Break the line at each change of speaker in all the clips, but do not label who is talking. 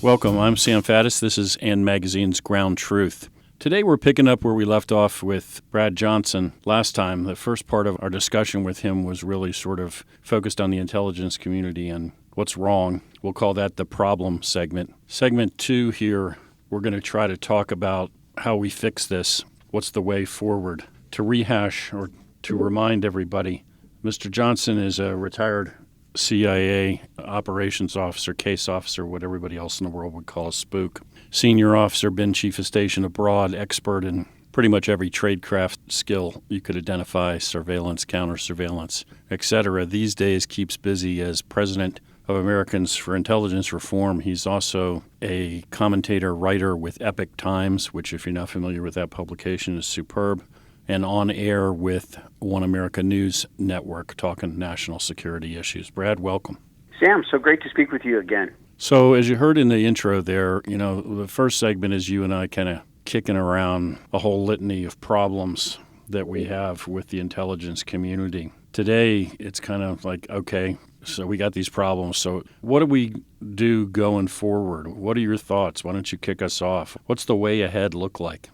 Welcome, I'm Sam Faddis. This is And Magazine's Ground Truth. Today we're picking up where we left off with Brad Johnson last time. The first part of our discussion with him was really sort of focused on the intelligence community and what's wrong. We'll call that the problem segment. Segment 2 here, we're going to try to talk about how we fix this. What's the way forward? To rehash or to remind everybody, Mr. Johnson is a retired CIA operations officer, case officer, what everybody else in the world would call a spook. Senior officer, been chief of station abroad, expert in pretty much every tradecraft skill you could identify, surveillance, counter-surveillance, etc. These days keeps busy as president of Americans for Intelligence Reform. He's also a commentator, writer with Epoch Times, which if you're not familiar with that publication is superb, and on air with One America News Network talking national security issues. Brad, welcome.
Sam, so great to speak with you again.
So as you heard in the intro there, the first segment is you and I kind of kicking around a whole litany of problems that we have with the intelligence community. Today, it's kind of like, okay, so we got these problems. So what do we do going forward? What are your thoughts? Why don't you kick us off? What's the way ahead look like?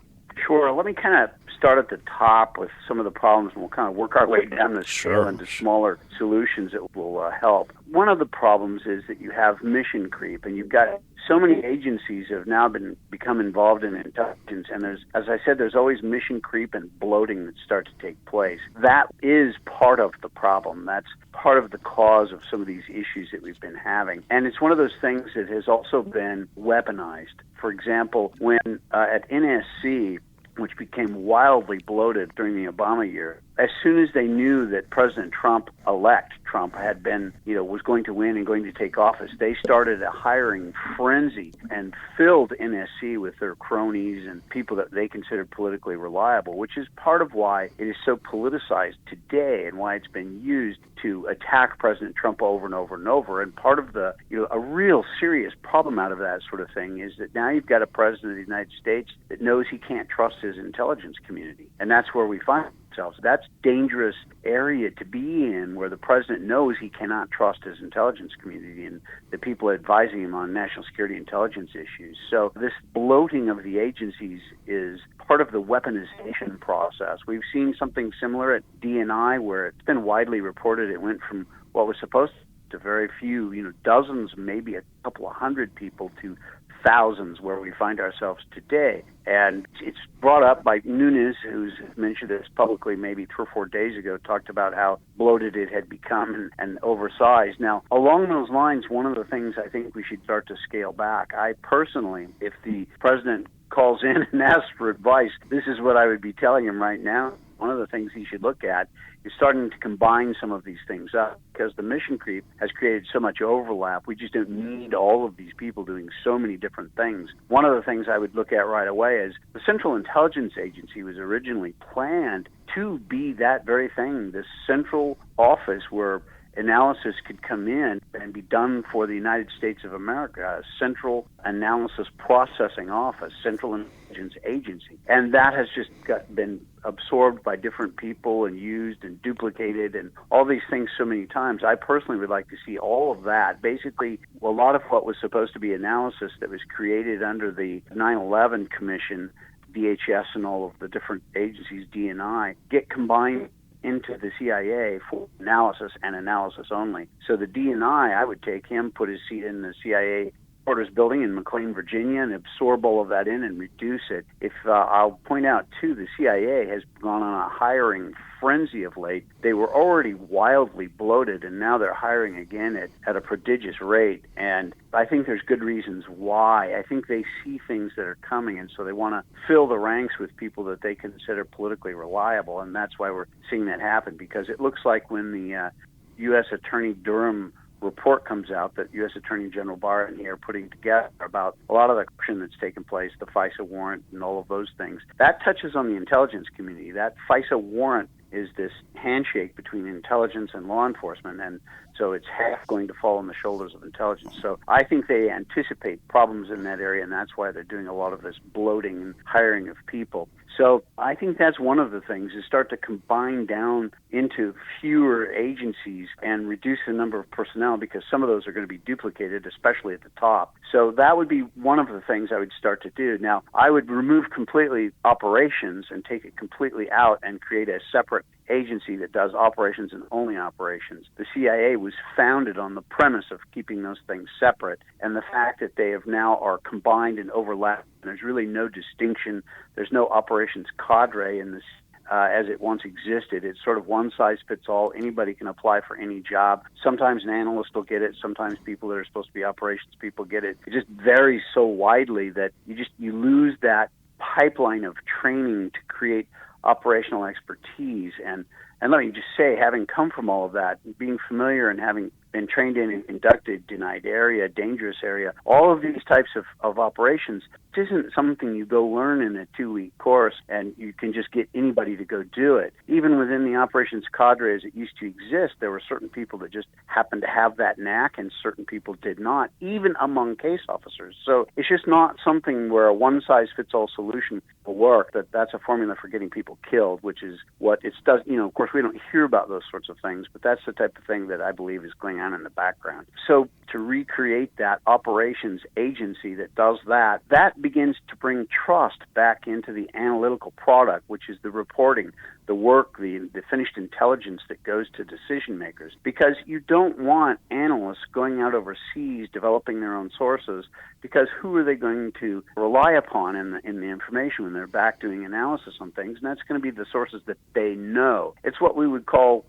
Sure. Let me kind of start at the top with some of the problems, and we'll kind of work our way down the scale into smaller solutions that will help. One of the problems is that you have mission creep, and you've got so many agencies have now become involved in intelligence, and as I said, there's always mission creep and bloating that starts to take place. That is part of the problem. That's part of the cause of some of these issues that we've been having. And it's one of those things that has also been weaponized. For example, when at NSC, which became wildly bloated during the Obama year, as soon as they knew that President Trump-elect Trump had been, was going to win and going to take office, they started a hiring frenzy and filled NSC with their cronies and people that they considered politically reliable, which is part of why it is so politicized today and why it's been used to attack President Trump over and over and over. And part of the, a real serious problem out of that sort of thing is that now you've got a president of the United States that knows he can't trust his intelligence community. And that's where we find ourselves. That's a dangerous area to be in, where the president knows he cannot trust his intelligence community and the people advising him on national security intelligence issues. So this bloating of the agencies is part of the weaponization process. We've seen something similar at DNI, where it's been widely reported it went from what was supposed to very few, dozens, maybe a couple of hundred people, to thousands where we find ourselves today. And it's brought up by Nunes, who's mentioned this publicly maybe 3 or 4 days ago, talked about how bloated it had become and oversized. Now, along those lines, one of the things I think we should start to scale back. I personally, if the president calls in and asks for advice, this is what I would be telling him right now. One of the things he should look at is starting to combine some of these things up, because the mission creep has created so much overlap. We just don't need all of these people doing so many different things. One of the things I would look at right away is the Central Intelligence Agency was originally planned to be that very thing, this central office where analysis could come in and be done for the United States of America, a central analysis processing office, Central Intelligence Agency. And that has just been absorbed by different people and used and duplicated and all these things so many times. I personally would like to see all of that. Basically, a lot of what was supposed to be analysis that was created under the 9/11 Commission, DHS and all of the different agencies, DNI, get combined into the CIA for analysis and analysis only. So the DNI, I would take him, put his seat in the CIA headquarters building in McLean, Virginia, and absorb all of that in and reduce it. If I'll point out, too, the CIA has gone on a hiring frenzy of late. They were already wildly bloated, and now they're hiring again at a prodigious rate. And I think there's good reasons why. I think they see things that are coming, and so they want to fill the ranks with people that they consider politically reliable, and that's why we're seeing that happen, because it looks like when the U.S. Attorney Durham report comes out that U.S. Attorney General Barr and he are putting together about a lot of the corruption that's taken place, the FISA warrant and all of those things, that touches on the intelligence community. That FISA warrant is this handshake between intelligence and law enforcement, and so it's half going to fall on the shoulders of intelligence. So I think they anticipate problems in that area, and that's why they're doing a lot of this bloating and hiring of people. So I think that's one of the things, is start to combine down into fewer agencies and reduce the number of personnel, because some of those are going to be duplicated, especially at the top. So that would be one of the things I would start to do. Now, I would remove completely operations and take it completely out and create a separate agency that does operations and only operations. The CIA was founded on the premise of keeping those things separate, and the fact that they have now are combined and overlapped, and there's really no distinction. There's no operations cadre in this as it once existed. It's sort of one size fits all. Anybody can apply for any job. Sometimes an analyst will get it. Sometimes people that are supposed to be operations people get it. It just varies so widely that you lose that pipeline of training to create operational expertise. And let me just say, having come from all of that, being familiar and having been trained in and inducted in a dangerous area, all of these types of operations, it isn't something you go learn in a 2-week course and you can just get anybody to go do it. Even within the operations cadre as it used to exist, there were certain people that just happened to have that knack and certain people did not, even among case officers. So it's just not something where a one-size-fits-all solution will work. That's a formula for getting people killed, which is what it does. Of course, we don't hear about those sorts of things, but that's the type of thing that I believe is going on in the background. So to recreate that operations agency that does that begins to bring trust back into the analytical product, which is the reporting, the work, the finished intelligence that goes to decision makers. Because you don't want analysts going out overseas developing their own sources, because who are they going to rely upon in the information when they're back doing analysis on things? And that's going to be the sources that they know. It's what we would call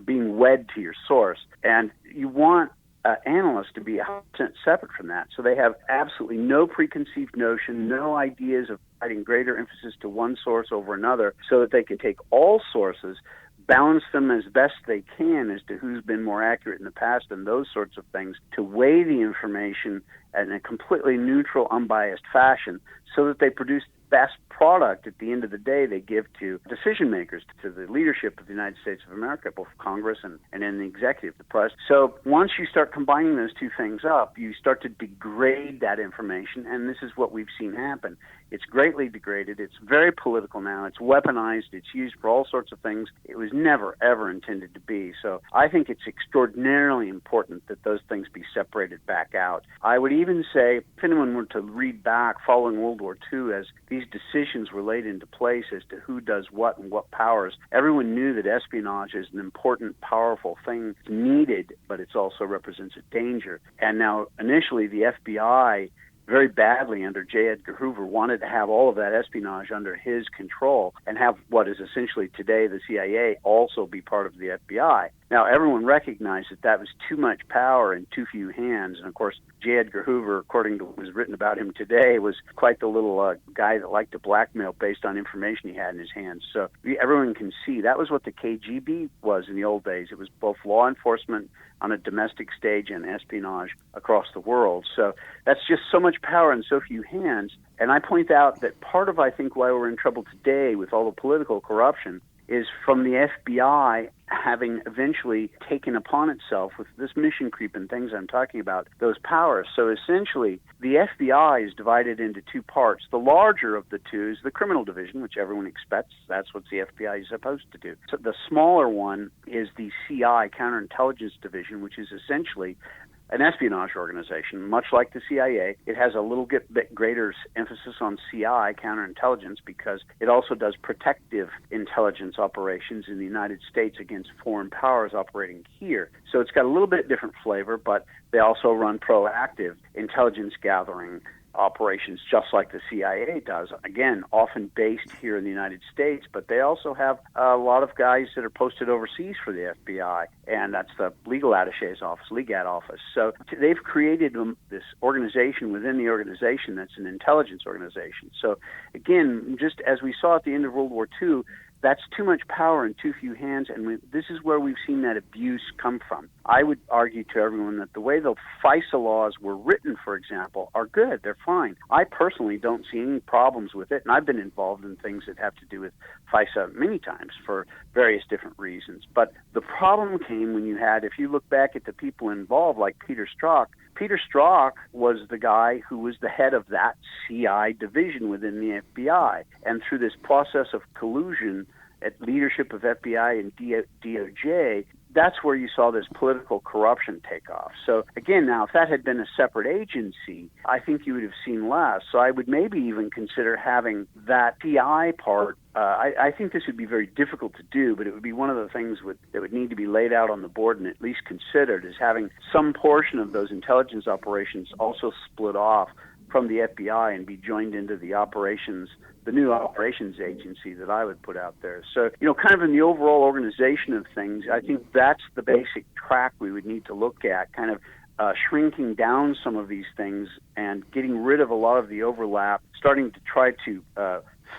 being wed to your source. And you want analysts to be 100% separate from that, so they have absolutely no preconceived notion, no ideas of providing greater emphasis to one source over another, so that they can take all sources, balance them as best they can as to who's been more accurate in the past and those sorts of things, to weigh the information in a completely neutral, unbiased fashion, so that they produce best product at the end of the day they give to decision makers, to the leadership of the United States of America, both Congress and in the executive, the press. So once you start combining those two things up, you start to degrade that information, and this is what we've seen happen. It's greatly degraded. It's very political now. It's weaponized. It's used for all sorts of things it was never, ever intended to be. So I think it's extraordinarily important that those things be separated back out. I would even say, if anyone were to read back following World War II, as these decisions were laid into place as to who does what and what powers, everyone knew that espionage is an important, powerful thing needed, but it also represents a danger. And now, initially, the FBI very badly under J. Edgar Hoover wanted to have all of that espionage under his control and have what is essentially today the CIA also be part of the FBI. Now, everyone recognized that was too much power in too few hands. And, of course, J. Edgar Hoover, according to what was written about him today, was quite the little guy that liked to blackmail based on information he had in his hands. So everyone can see that was what the KGB was in the old days. It was both law enforcement on a domestic stage and espionage across the world. So that's just so much power in so few hands. And I point out that part of, I think, why we're in trouble today with all the political corruption is from the FBI having eventually taken upon itself, with this mission creep and things I'm talking about, those powers. So essentially, the FBI is divided into two parts. The larger of the two is the criminal division, which everyone expects. That's what the FBI is supposed to do. So the smaller one is the CI, counterintelligence division, which is essentially an espionage organization, much like the CIA. It has a little bit greater emphasis on CI, counterintelligence, because it also does protective intelligence operations in the United States against foreign powers operating here. So it's got a little bit different flavor, but they also run proactive intelligence gathering operations just like the CIA does, again, often based here in the United States, but they also have a lot of guys that are posted overseas for the FBI, and that's the legal attache's office, LEGAT office. So they've created this organization within the organization that's an intelligence organization. So again, just as we saw at the end of World War II, that's too much power in too few hands, and this is where we've seen that abuse come from. I would argue to everyone that the way the FISA laws were written, for example, are good. They're fine. I personally don't see any problems with it, and I've been involved in things that have to do with FISA many times for various different reasons. But the problem came when you had, if you look back at the people involved, like Peter Strzok, Peter Strzok was the guy who was the head of that CI division within the FBI. And through this process of collusion at leadership of FBI and DOJ, that's where you saw this political corruption take off. So again, now, if that had been a separate agency, I think you would have seen less. So I would maybe even consider having that PI part. I think this would be very difficult to do, but it would be one of the things that would need to be laid out on the board and at least considered, is having some portion of those intelligence operations also split off from the FBI and be joined into the new operations agency that I would put out there. So, kind of in the overall organization of things, I think that's the basic track we would need to look at, kind of shrinking down some of these things and getting rid of a lot of the overlap, starting to try to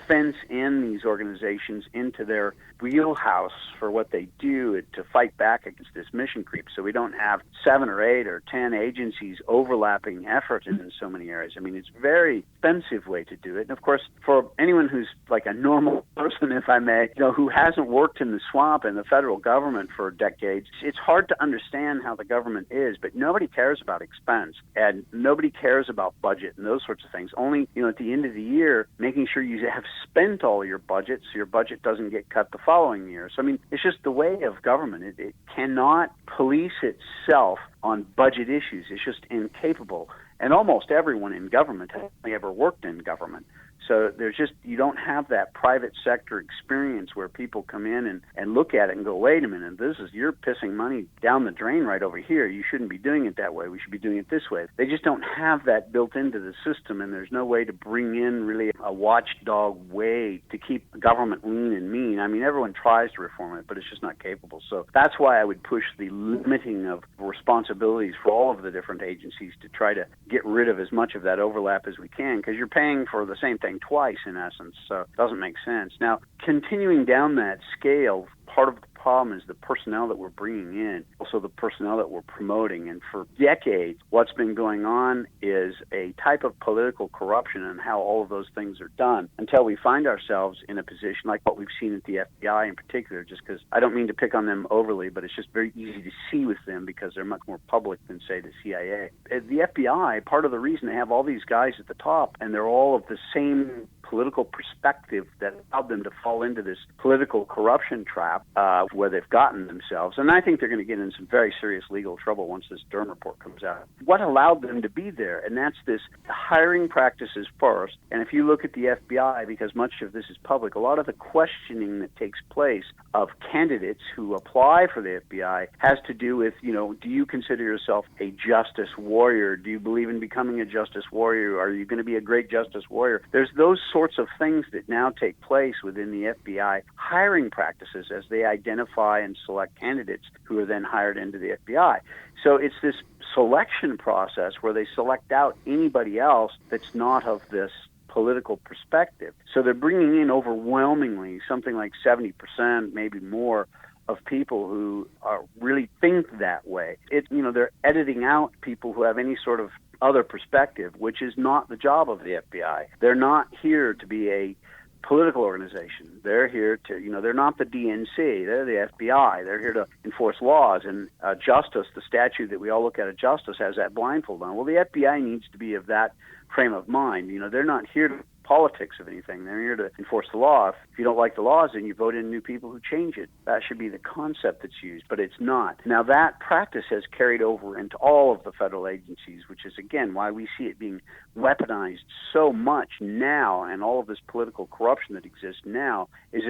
fence in these organizations into their wheelhouse for what they do to fight back against this mission creep, so we don't have 7 or 8 or 10 agencies overlapping effort in so many areas. I mean, it's a very expensive way to do it. And of course, for anyone who's like a normal person, if I may, who hasn't worked in the swamp in the federal government for decades, it's hard to understand how the government is, but nobody cares about expense and nobody cares about budget and those sorts of things. Only, at the end of the year, making sure you have spent all your budget so your budget doesn't get cut the following year. So, I mean, it's just the way of government. It cannot police itself on budget issues. It's just incapable. And almost everyone in government has only ever worked in government. So you don't have that private sector experience where people come in and look at it and go, wait a minute, you're pissing money down the drain right over here. You shouldn't be doing it that way. We should be doing it this way. They just don't have that built into the system, and there's no way to bring in really a watchdog way to keep government lean and mean. I mean, everyone tries to reform it, but it's just not capable. So that's why I would push the limiting of responsibilities for all of the different agencies to try to get rid of as much of that overlap as we can, because you're paying for the same thing twice in essence, so it doesn't make sense. Now, continuing down that scale, part of the problem is the personnel that we're bringing in, also the personnel that we're promoting. And for decades, what's been going on is a type of political corruption and how all of those things are done until we find ourselves in a position like what we've seen at the FBI in particular, just because I don't mean to pick on them overly, but it's just very easy to see with them because they're much more public than, say, the CIA. At the FBI, part of the reason they have all these guys at the top and they're all of the same political perspective that allowed them to fall into this political corruption trap where they've gotten themselves. And I think they're going to get in some very serious legal trouble once this Durham report comes out. What allowed them to be there? And that's this hiring practices first. And if you look at the FBI, because much of this is public, a lot of the questioning that takes place of candidates who apply for the FBI has to do with, do you consider yourself a justice warrior? Do you believe in becoming a justice warrior? Are you going to be a great justice warrior? There's those sorts of things that now take place within the FBI hiring practices as they identify and select candidates who are then hired into the FBI. So it's this selection process where they select out anybody else that's not of this political perspective. So they're bringing in overwhelmingly something like 70%, maybe more, of people who really think that way. They're editing out people who have any sort of other perspective, which is not the job of the FBI. They're not here to be a political organization. They're here to, they're not the DNC. They're the FBI. They're here to enforce laws. And justice, the statute that we all look at justice, has that blindfold on. Well, the FBI needs to be of that frame of mind. They're not here to politics of anything. They're here to enforce the law. If you don't like the laws, then you vote in new people who change it. That should be the concept that's used, but it's not. Now, that practice has carried over into all of the federal agencies, which is, again, why we see it being weaponized so much now, and all of this political corruption that exists now is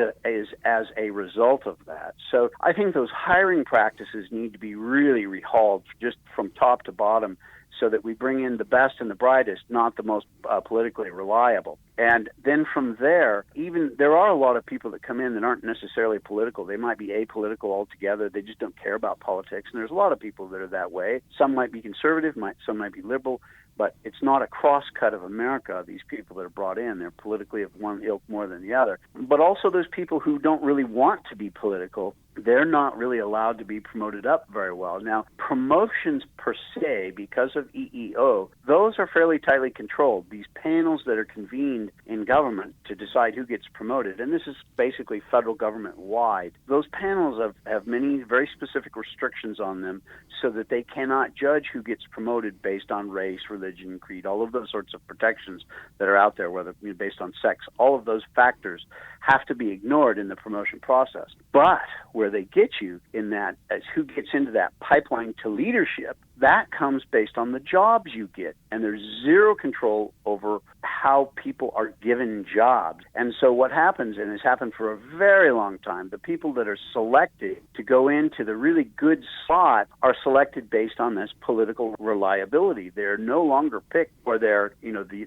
as a result of that. So I think those hiring practices need to be really rehauled just from top to bottom, so that we bring in the best and the brightest, not the most politically reliable. And then from there, there are a lot of people that come in that aren't necessarily political. They might be apolitical altogether. They just don't care about politics. And there's a lot of people that are that way. Some might be conservative, some might be liberal, but it's not a cross-cut of America, these people that are brought in. They're politically of one ilk more than the other. But also there's people who don't really want to be political. they're not really allowed to be promoted up very well. Now, promotions per se, because of EEO, those are fairly tightly controlled. These panels that are convened in government to decide who gets promoted, and this is basically federal government-wide, those panels have many very specific restrictions on them so that they cannot judge who gets promoted based on race, religion, creed, all of those sorts of protections that are out there, whether based on sex. All of those factors have to be ignored in the promotion process. But where they get you in that, as who gets into that pipeline to leadership, that comes based on the jobs you get. And there's zero control over how people are given jobs. And so what happens, and has happened for a very long time, the people that are selected to go into the really good slot are selected based on this political reliability. They're no longer picked for their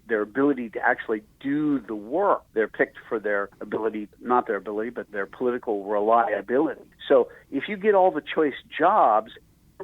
ability to actually do the work. They're picked for their ability, not their ability, but their political reliability. So if you get all the choice jobs,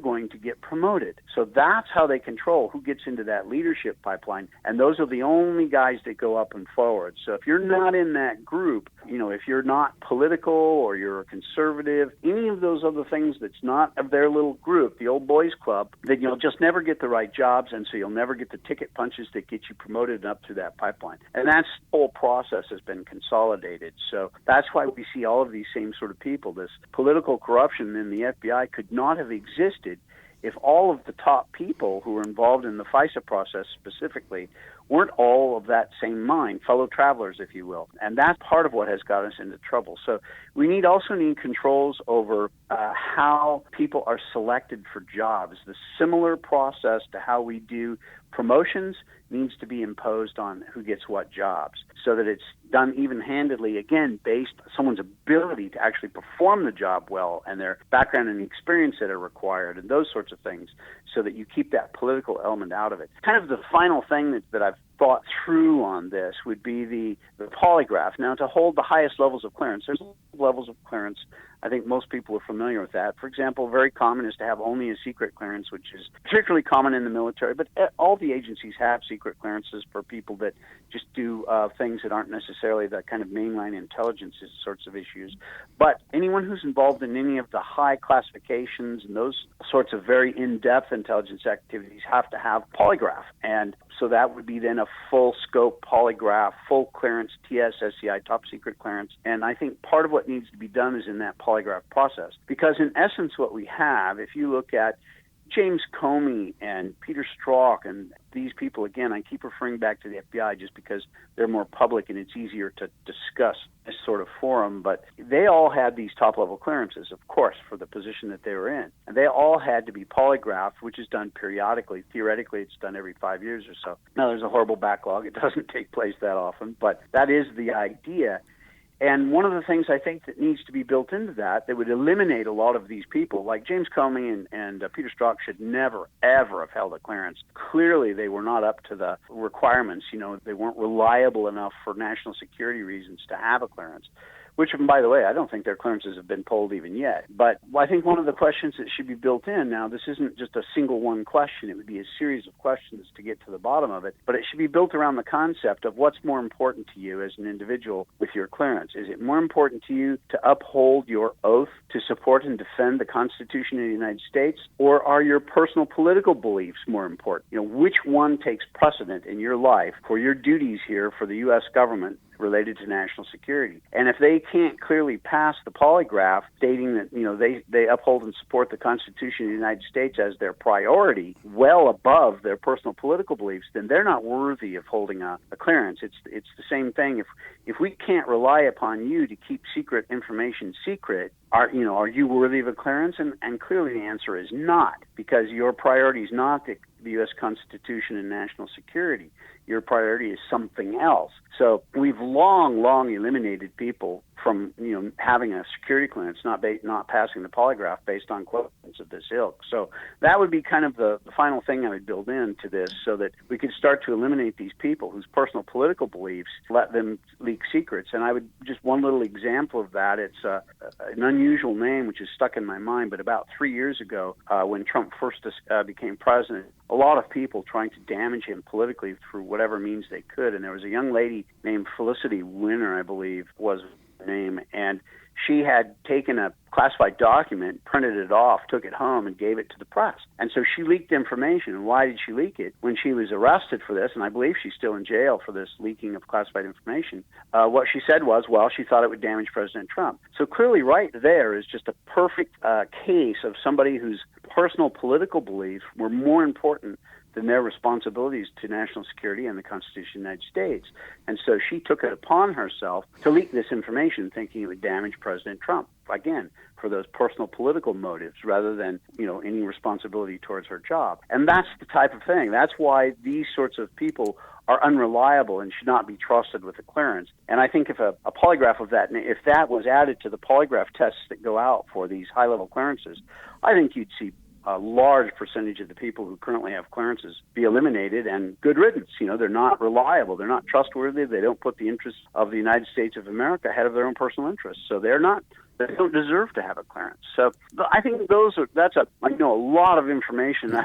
going to get promoted. So that's how they control who gets into that leadership pipeline, and those are the only guys that go up and forward. So if you're not in that group, if you're not political or you're a conservative, any of those other things that's not of their little group, the old boys club, then you'll just never get the right jobs, and so you'll never get the ticket punches that get you promoted up through that pipeline. And that whole process has been consolidated. So that's why we see all of these same sort of people. This political corruption in the FBI could not have existed if all of the top people who were involved in the FISA process specifically weren't all of that same mind, fellow travelers, if you will. And that's part of what has got us into trouble. So we also need controls over how people are selected for jobs. The similar process to how we do promotions needs to be imposed on who gets what jobs, so that it's done even-handedly, again, based on someone's ability to actually perform the job well and their background and experience that are required and those sorts of things, so that you keep that political element out of it. Kind of the final thing that I've thought through on this would be the polygraph. Now, to hold the highest levels of clearance, there's levels of clearance. I think most people are familiar with that. For example, very common is to have only a secret clearance, which is particularly common in the military, but all the agencies have secret clearances for people that just do things that aren't necessarily the kind of mainline intelligence sorts of issues. But anyone who's involved in any of the high classifications and those sorts of very in-depth intelligence activities have to have polygraph. And so that would be then a full scope polygraph, full clearance, TS, SCI, top secret clearance. And I think part of what needs to be done is in that polygraph process. Because in essence what we have, if you look at James Comey and Peter Strzok and these people, again, I keep referring back to the FBI just because they're more public and it's easier to discuss this sort of forum, but they all had these top-level clearances, of course, for the position that they were in. And they all had to be polygraphed, which is done periodically. Theoretically, it's done every 5 years or so. Now, there's a horrible backlog. It doesn't take place that often, but that is the idea. And one of the things I think that needs to be built into that would eliminate a lot of these people, like James Comey and Peter Strzok should never, ever have held a clearance. Clearly, they were not up to the requirements. They weren't reliable enough for national security reasons to have a clearance. Which, by the way, I don't think their clearances have been pulled even yet. But I think one of the questions that should be built in, now this isn't just a single one question, it would be a series of questions to get to the bottom of it, but it should be built around the concept of what's more important to you as an individual with your clearance. Is it more important to you to uphold your oath to support and defend the Constitution of the United States, or are your personal political beliefs more important? Which one takes precedent in your life for your duties here for the U.S. government related to national security? And if they can't clearly pass the polygraph stating that they uphold and support the Constitution of the United States as their priority, well above their personal political beliefs, then they're not worthy of holding a clearance. It's the same thing. If we can't rely upon you to keep secret information secret, are you worthy of a clearance? And clearly the answer is not, because your priority is not the U.S. Constitution and national security. Your priority is something else. So we've long eliminated people from having a security clearance, not passing the polygraph based on questions of this ilk. So that would be kind of the final thing I would build into this, so that we could start to eliminate these people whose personal political beliefs let them leak secrets. And I would just one little example of that. It's an unusual name which is stuck in my mind. But about 3 years ago, when Trump first became president, a lot of people trying to damage him politically through whatever means they could. And there was a young lady named Felicity Winner, I believe, was her name, and she had taken a classified document, printed it off, took it home, and gave it to the press. And so she leaked information. And why did she leak it? When she was arrested for this, and I believe she's still in jail for this leaking of classified information, what she said was, well, she thought it would damage President Trump. So clearly right there is just a perfect case of somebody whose personal political beliefs were more important than their responsibilities to national security and the Constitution of the United States. And so she took it upon herself to leak this information thinking it would damage President Trump, again, for those personal political motives rather than, any responsibility towards her job. And that's the type of thing. That's why these sorts of people are unreliable and should not be trusted with a clearance. And I think if a polygraph of that, if that was added to the polygraph tests that go out for these high-level clearances, I think you'd see a large percentage of the people who currently have clearances be eliminated, and good riddance. They're not reliable. They're not trustworthy. They don't put the interests of the United States of America ahead of their own personal interests. So they don't deserve to have a clearance. So I think I know a lot of information.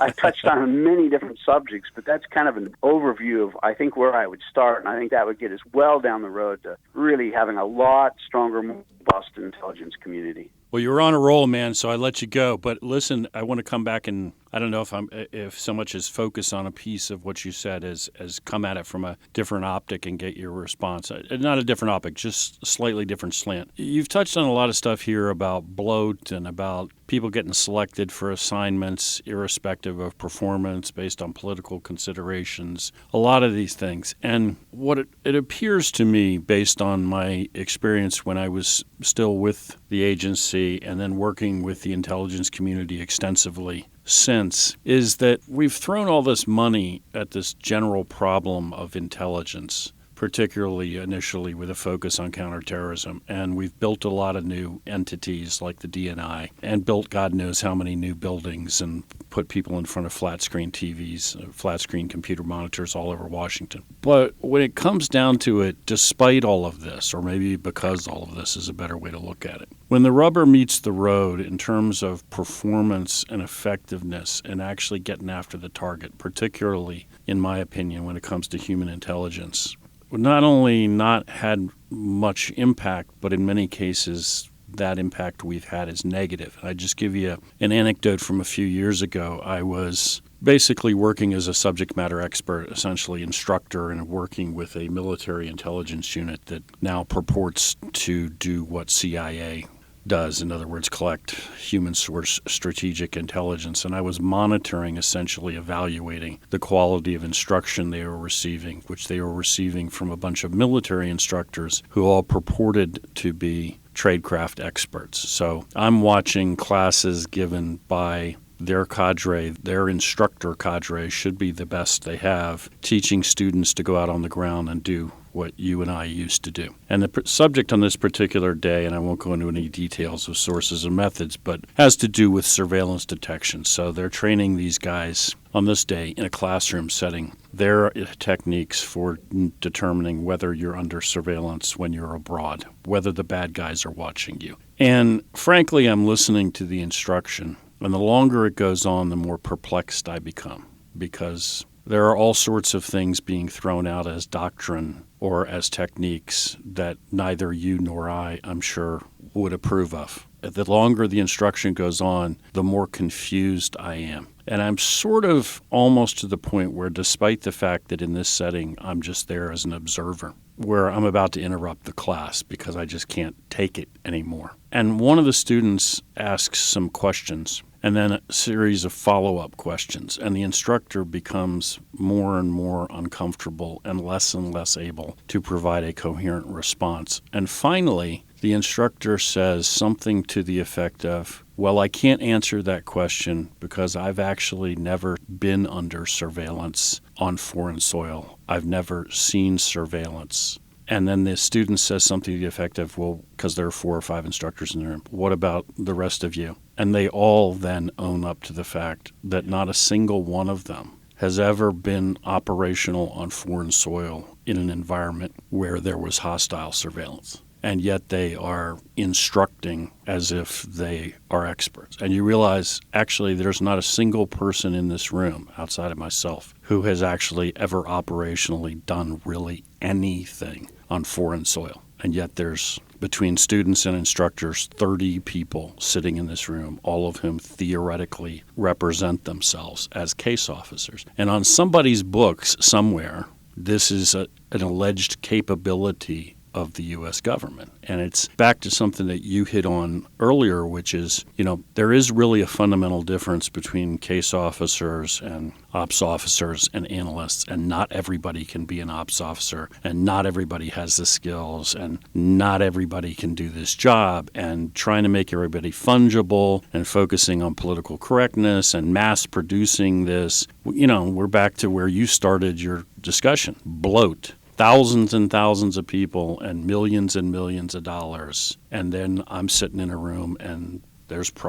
I've touched on many different subjects, but that's kind of an overview of, I think, where I would start. And I think that would get us well down the road to really having a lot stronger, more robust intelligence community.
Well, you're on a roll, man, so I let you go. But listen, I want to come back, and I don't know if so much as focus on a piece of what you said as come at it from a different optic and get your response. Not a different optic, just a slightly different slant. You've touched on a lot of stuff here about bloat and about people getting selected for assignments irrespective of performance based on political considerations, a lot of these things. And what it appears to me, based on my experience when I was still with the agency and then working with the intelligence community extensively since, is that we've thrown all this money at this general problem of intelligence, particularly initially with a focus on counterterrorism. And we've built a lot of new entities like the DNI and built God knows how many new buildings and put people in front of flat-screen TVs, flat-screen computer monitors all over Washington. But when it comes down to it, despite all of this, or maybe because all of this is a better way to look at it, when the rubber meets the road in terms of performance and effectiveness and actually getting after the target, particularly, in my opinion, when it comes to human intelligence, not only not had much impact, but in many cases that impact we've had is negative. I just give you an anecdote from a few years ago. I was basically working as a subject matter expert, essentially instructor, and working with a military intelligence unit that now purports to do what CIA does, in other words, collect human source strategic intelligence. And I was monitoring, essentially evaluating the quality of instruction they were receiving, which they were receiving from a bunch of military instructors who all purported to be tradecraft experts. So I'm watching classes given by their cadre, their instructor cadre should be the best they have, teaching students to go out on the ground and do what you and I used to do. And the subject on this particular day, and I won't go into any details of sources and methods, but has to do with surveillance detection. So they're training these guys on this day in a classroom setting, their techniques for determining whether you're under surveillance when you're abroad, whether the bad guys are watching you. And frankly, I'm listening to the instruction, and the longer it goes on, the more perplexed I become, because there are all sorts of things being thrown out as doctrine or as techniques that neither you nor I'm sure, would approve of. The longer the instruction goes on, the more confused I am. And I'm sort of almost to the point where, despite the fact that in this setting I'm just there as an observer, where I'm about to interrupt the class because I just can't take it anymore. And one of the students asks some questions, and then a series of follow-up questions, and the instructor becomes more and more uncomfortable and less able to provide a coherent response. And finally, the instructor says something to the effect of, well, I can't answer that question because I've actually never been under surveillance on foreign soil. I've never seen surveillance. And then the student says something to the effect of, well, because there are 4 or 5 instructors in the room, what about the rest of you? And they all then own up to the fact that not a single one of them has ever been operational on foreign soil in an environment where there was hostile surveillance. And yet they are instructing as if they are experts. And you realize, actually, there's not a single person in this room, outside of myself, who has actually ever operationally done really anything on foreign soil. And yet there's between students and instructors, 30 people sitting in this room, all of whom theoretically represent themselves as case officers. And on somebody's books somewhere, this is an alleged capability of the U.S. government. And it's back to something that you hit on earlier, which is, there is really a fundamental difference between case officers and ops officers and analysts, and not everybody can be an ops officer, and not everybody has the skills, and not everybody can do this job, and trying to make everybody fungible and focusing on political correctness and mass producing this. We're back to where you started your discussion. Bloat. Thousands and thousands of people and millions of dollars. And then I'm sitting in a room and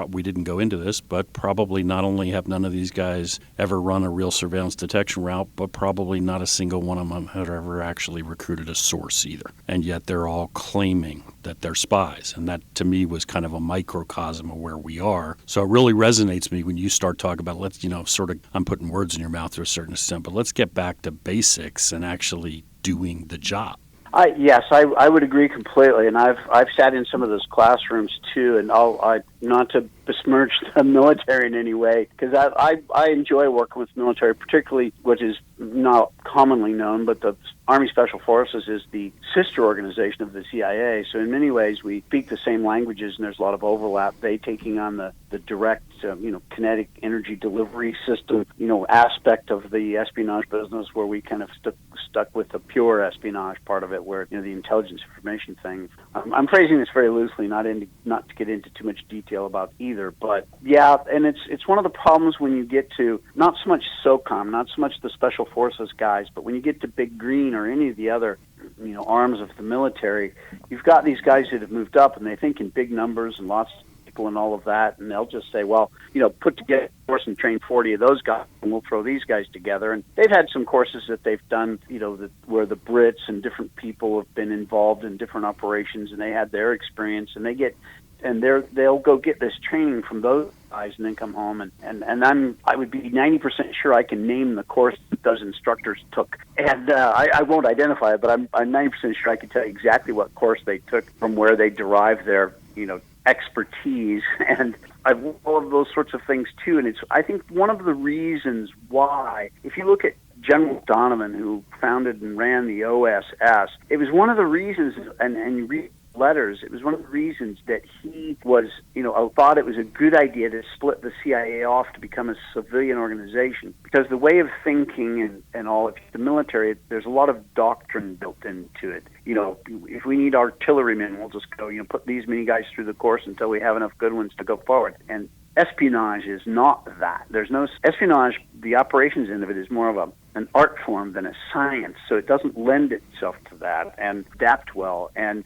we didn't go into this, but probably not only have none of these guys ever run a real surveillance detection route, but probably not a single one of them had ever actually recruited a source either. And yet they're all claiming that they're spies. And that, to me, was kind of a microcosm of where we are. So it really resonates me when you start talking about, I'm putting words in your mouth to a certain extent, but let's get back to basics and actually doing the job.
Yes, I would agree completely, and I've sat in some of those classrooms too, and not to besmirch the military in any way, because I enjoy working with the military, particularly what is not commonly known, but the Army Special Forces is the sister organization of the CIA. So in many ways, we speak the same languages, and there's a lot of overlap. They taking on the direct, kinetic energy delivery system, aspect of the espionage business, where we kind of stuck with the pure espionage part of it, where the intelligence information thing. I'm phrasing this very loosely, not to get into too much detail about either, but yeah, and it's one of the problems when you get to not so much SOCOM, not so much the Special Forces guys, but when you get to Big Green or any of the other arms of the military, you've got these guys that have moved up and they think in big numbers and lots of people and all of that, and they'll just say, well, put together a course and train 40 of those guys, and we'll throw these guys together. And they've had some courses that they've done, where the Brits and different people have been involved in different operations, and they had their experience, and they'll go get this training from those guys and then come home, and I would be 90% sure I can name the course that those instructors took. And I won't identify it, but I'm 90% sure I can tell you exactly what course they took, from where they derived their, expertise, and all of those sorts of things too. And I think one of the reasons why, if you look at General Donovan, who founded and ran the OSS, it was one of the reasons, and you read letters, it was one of the reasons that he was, thought it was a good idea to split the CIA off to become a civilian organization, because the way of thinking and all of the military, there's a lot of doctrine built into it. If we need artillerymen, we'll just go, put these many guys through the course until we have enough good ones to go forward. And espionage is not that. There's no espionage. The operations end of it is more of an art form than a science, so it doesn't lend itself to that and adapt well. And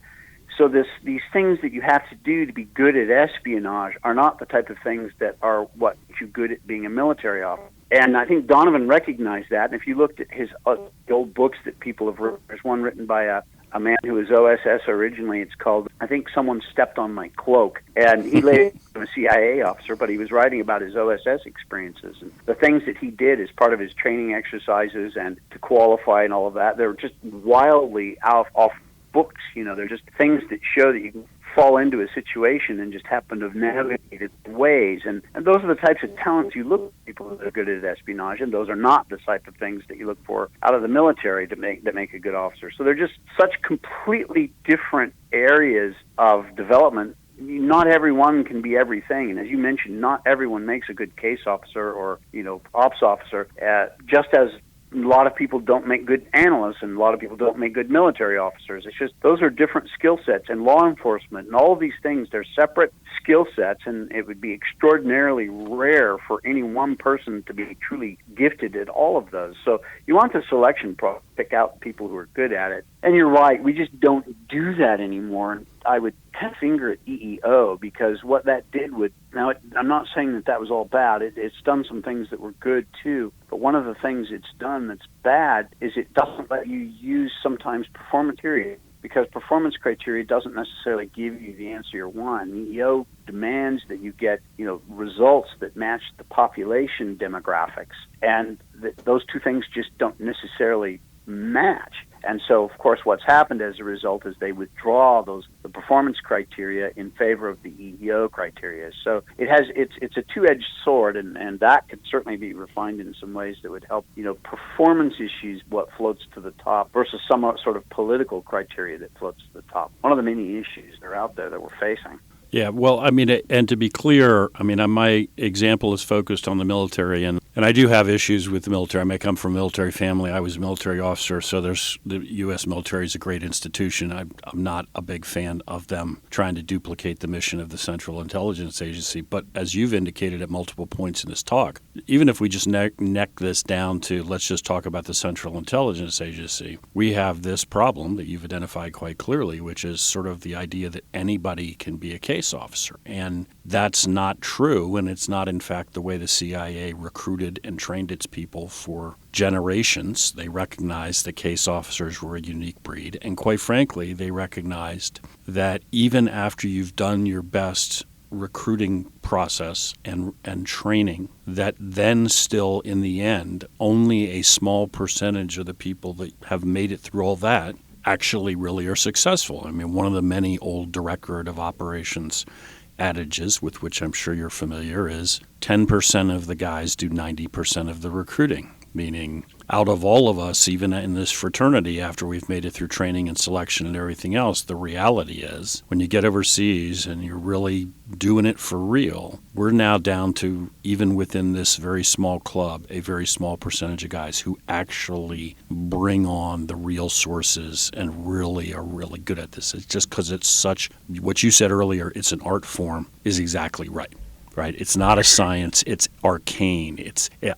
so these things that you have to do to be good at espionage are not the type of things that are what makes you good at being a military officer. And I think Donovan recognized that. And if you looked at his old books that people have written, there's one written by a man who was OSS originally. It's called, I think, Someone Stepped on My Cloak. And he later became a CIA officer, but he was writing about his OSS experiences and the things that he did as part of his training exercises and to qualify and all of that. They're just wildly off books. They're just things that show that you can fall into a situation and just happen to have navigated ways. And those are the types of talents you look for, people that are good at espionage, and those are not the type of things that you look for out of the military that make a good officer. So they're just such completely different areas of development. Not everyone can be everything, and as you mentioned, not everyone makes a good case officer or ops officer. Just as a lot of people don't make good analysts, and a lot of people don't make good military officers. It's just those are different skill sets, and law enforcement and all of these things, they're separate skill sets, and it would be extraordinarily rare for any one person to be truly gifted at all of those. So you want the selection process, pick out people who are good at it. And you're right, we just don't do that anymore. I would kind of finger at EEO, because what that did I'm not saying that was all bad. It's done some things that were good too. But one of the things it's done that's bad is it doesn't let you use sometimes performance criteria, because performance criteria doesn't necessarily give you the answer you want. EEO demands that you get, results that match the population demographics, and those two things just don't necessarily match. And so, of course, what's happened as a result is they withdraw the performance criteria in favor of the EEO criteria. So it's a two-edged sword, and that could certainly be refined in some ways that would help, performance issues, what floats to the top, versus some sort of political criteria that floats to the top. One of the many issues that are out there that we're facing.
Yeah, well, and to be clear, my example is focused on the military, and I do have issues with the military. I may come from a military family. I was a military officer, so the U.S. military is a great institution. I'm not a big fan of them trying to duplicate the mission of the Central Intelligence Agency. But as you've indicated at multiple points in this talk, even if we just neck this down to let's just talk about the Central Intelligence Agency, we have this problem that you've identified quite clearly, which is sort of the idea that anybody can be a case officer. And that's not true, and it's not, in fact, the way the CIA recruited and trained its people for generations. They recognized that case officers were a unique breed, and quite frankly, they recognized that even after you've done your best recruiting process and training, that then still in the end, only a small percentage of the people that have made it through all that actually really are successful. One of the many old directorate of operations adages with which I'm sure you're familiar is 10% of the guys do 90% of the recruiting, meaning out of all of us, even in this fraternity, after we've made it through training and selection and everything else, the reality is when you get overseas and you're really doing it for real, we're now down to, even within this very small club, a very small percentage of guys who actually bring on the real sources and really are really good at this. It's just because it's such, what you said earlier, it's an art form, is exactly right. Right? It's not a science. It's arcane.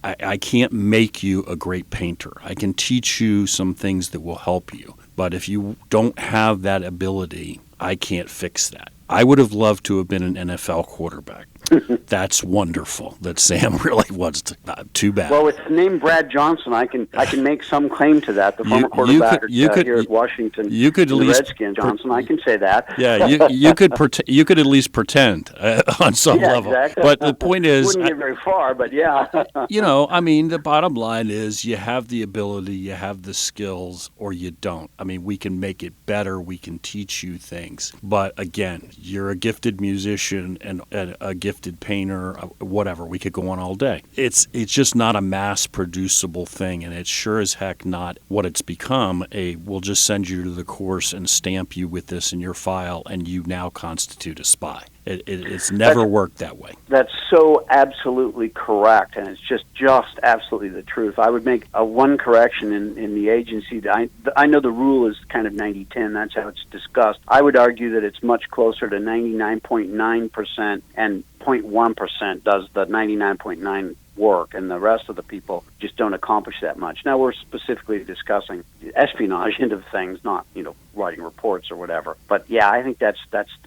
I can't make you a great painter. I can teach you some things that will help you. But if you don't have that ability, I can't fix that. I would have loved to have been an NFL quarterback. That's wonderful that Sam really was. Too bad.
Well, with the name Brad Johnson, I can make some claim to that. The former quarterback here at Washington,
you could at least
Redskins, Johnson. I can say that.
Yeah, you could at least pretend on some level.
Exactly.
But the point is,
wouldn't get very far. But yeah,
the bottom line is you have the ability, you have the skills, or you don't. We can make it better. We can teach you things. But again, you're a gifted musician and a gifted painter, whatever. We could go on all day. It's just not a mass producible thing, and it's sure as heck not what it's become. We'll just send you to the course and stamp you with this in your file, and you now constitute a spy. It's never worked that way. That's
so absolutely correct, and it's just absolutely the truth. I would make one correction in the agency. I know the rule is kind of 90-10. That's how it's discussed. I would argue that it's much closer to 99.9%, and 0.1% does the 99.9 work, and the rest of the people just don't accomplish that much. Now, we're specifically discussing espionage into things, not, writing reports or whatever. But yeah, I think that's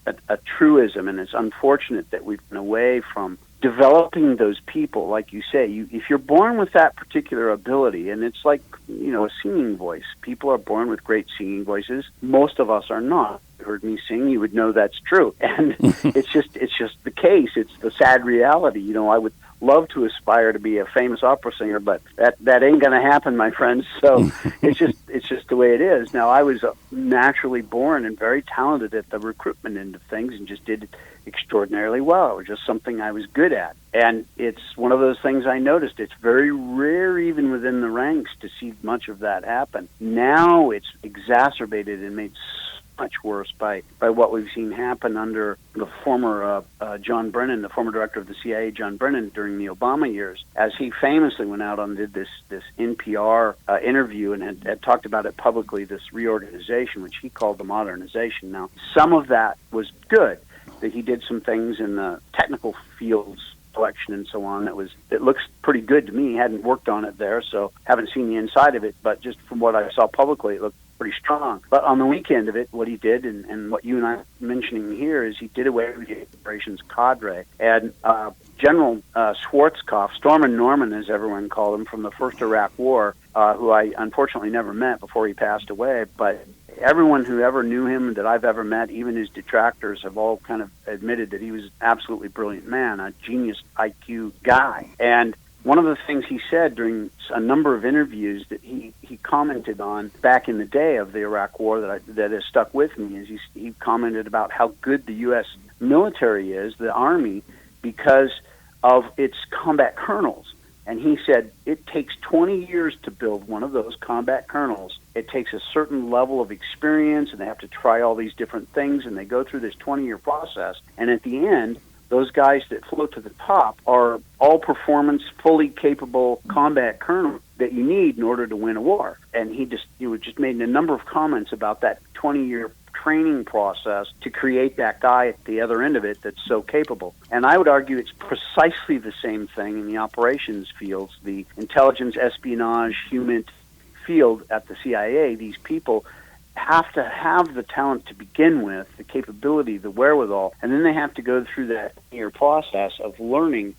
a truism, and it's unfortunate that we've been away from developing those people. Like you say, if you're born with that particular ability, and it's like, a singing voice. People are born with great singing voices. Most of us are not. You heard me sing, you would know that's true. And it's just the case. It's the sad reality. I would love to aspire to be a famous opera singer, but that ain't going to happen, my friends. So it's just the way it is. Now, I was naturally born and very talented at the recruitment end of things and just did extraordinarily well. It was just something I was good at. And it's one of those things I noticed. It's very rare, even within the ranks, to see much of that happen. Now it's exacerbated and made much worse by what we've seen happen under the former John Brennan, the former director of the CIA, John Brennan, during the Obama years, as he famously went out and did this NPR interview and had talked about it publicly, this reorganization, which he called the modernization. Now, some of that was good, that he did some things in the technical fields, selection and so on, it looks pretty good to me. Hadn't worked on it there, so haven't seen the inside of it, but just from what I saw publicly, it looked pretty strong. But on the weekend of it, what he did, and what you and I are mentioning here, is he did away with the operations cadre. And General Schwarzkopf, Stormin' Norman, as everyone called him, from the first Iraq War, who I unfortunately never met before he passed away, but everyone who ever knew him that I've ever met, even his detractors, have all kind of admitted that he was an absolutely brilliant man, a genius IQ guy. And one of the things he said during a number of interviews that he commented on back in the day of the Iraq War that has stuck with me is he commented about how good the U.S. military is, the Army, because of its combat colonels. And he said it takes 20 years to build one of those combat colonels. It takes a certain level of experience, and they have to try all these different things, and they go through this 20-year process. And at the end, those guys that float to the top are all-performance, fully capable combat colonels that you need in order to win a war. And he just made a number of comments about that 20-year training process to create that guy at the other end of it that's so capable. And I would argue it's precisely the same thing in the operations fields, the intelligence, espionage, human field at the CIA. These people have to have the talent to begin with, the capability, the wherewithal, and then they have to go through that year process of learning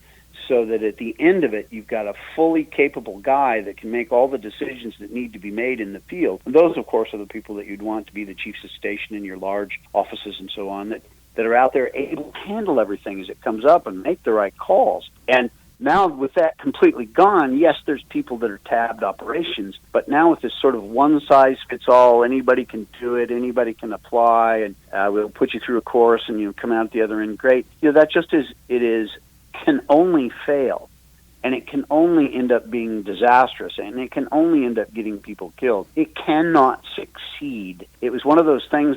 so that at the end of it, you've got a fully capable guy that can make all the decisions that need to be made in the field. And those, of course, are the people that you'd want to be the chiefs of station in your large offices and so on, that are out there able to handle everything as it comes up and make the right calls. And now with that completely gone, yes, there's people that are tabbed operations, but now with this sort of one-size-fits-all, anybody can do it, anybody can apply, and we'll put you through a course and you come out at the other end great. That just can only fail, and it can only end up being disastrous, and it can only end up getting people killed. It cannot succeed. It was one of those things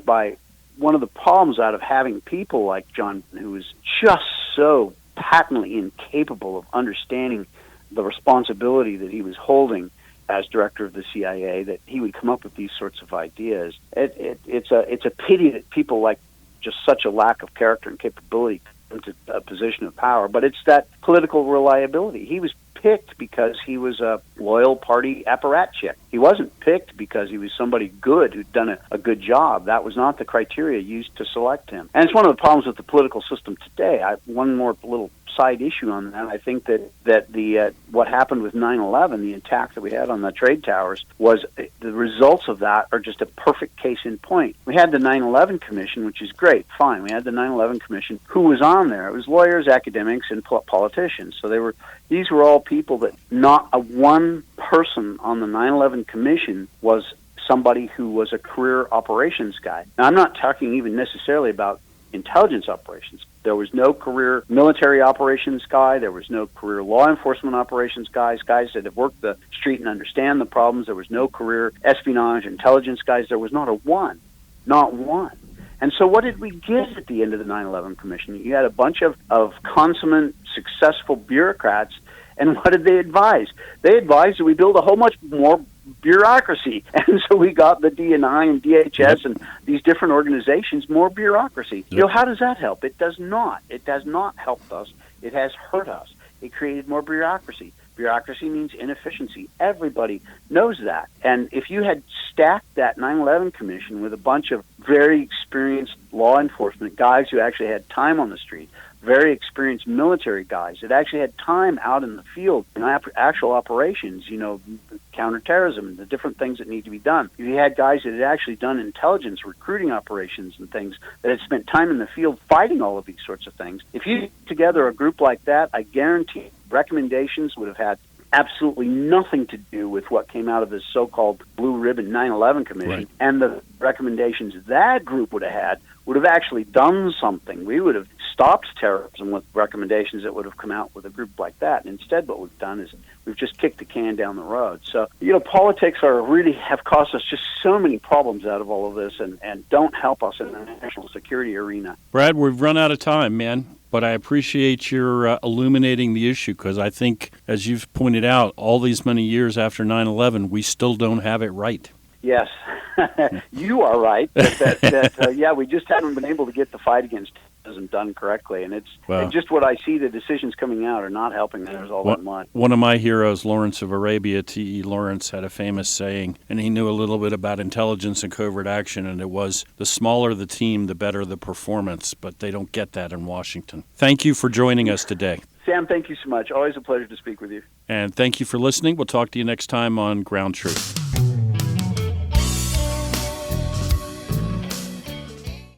one of the problems out of having people like John, who was just so patently incapable of understanding the responsibility that he was holding as director of the CIA, that he would come up with these sorts of ideas. It's a pity that people like just such a lack of character and capability into a position of power, but it's that political reliability. He was picked because he was a loyal party apparatchik. He wasn't picked because he was somebody good who'd done a good job. That was not the criteria used to select him. And it's one of the problems with the political system today. One more little side issue on that. I think that what happened with 9/11, the attack that we had on the trade towers, was the results of that are just a perfect case in point. We had the 9/11 Commission, which is great, fine. We had the 9/11 Commission. Who was on there? It was lawyers, academics, and politicians. So these were all people that not a one person on the 9/11 Commission was somebody who was a career operations guy. Now, I'm not talking even necessarily about intelligence operations. There was no career military operations guy. There was no career law enforcement operations guys that have worked the street and understand the problems. There was no career espionage intelligence guys. There was not one. And so what did we get at the end of the 9/11 Commission? You had a bunch of consummate, successful bureaucrats, and what did they advise? They advised that we build a whole much more bureaucracy. And so we got the DNI and DHS and these different organizations, more bureaucracy. Yep. How does that help? It does not. It does not help us. It has hurt us. It created more bureaucracy. Bureaucracy means inefficiency. Everybody knows that. And if you had stacked that 9/11 Commission with a bunch of very experienced law enforcement guys who actually had time on the street, very experienced military guys that actually had time out in the field in actual operations, counter-terrorism, the different things that need to be done. If you had guys that had actually done intelligence, recruiting operations and things, that had spent time in the field fighting all of these sorts of things, if you put together a group like that, I guarantee recommendations would have had absolutely nothing to do with what came out of this so-called Blue Ribbon 9/11 Commission. Right. And the recommendations that group would have actually done something. We would have stopped terrorism with recommendations that would have come out with a group like that. And instead what we've done is we've just kicked the can down the road. So, politics have cost us just so many problems out of all of this and don't help us in the national security arena.
Brad, we've run out of time, man. But I appreciate your illuminating the issue, because I think, as you've pointed out, all these many years after 9/11, we still don't have it right.
Yes, you are right. We just haven't been able to get the fight against terrorism done correctly, and and just what I see, the decisions coming out are not helping us all that much.
One of my heroes, Lawrence of Arabia, T.E. Lawrence, had a famous saying, and he knew a little bit about intelligence and covert action, and it was, the smaller the team, the better the performance, but they don't get that in Washington. Thank you for joining us today.
Sam, thank you so much. Always a pleasure to speak with you.
And thank you for listening. We'll talk to you next time on Ground Truth.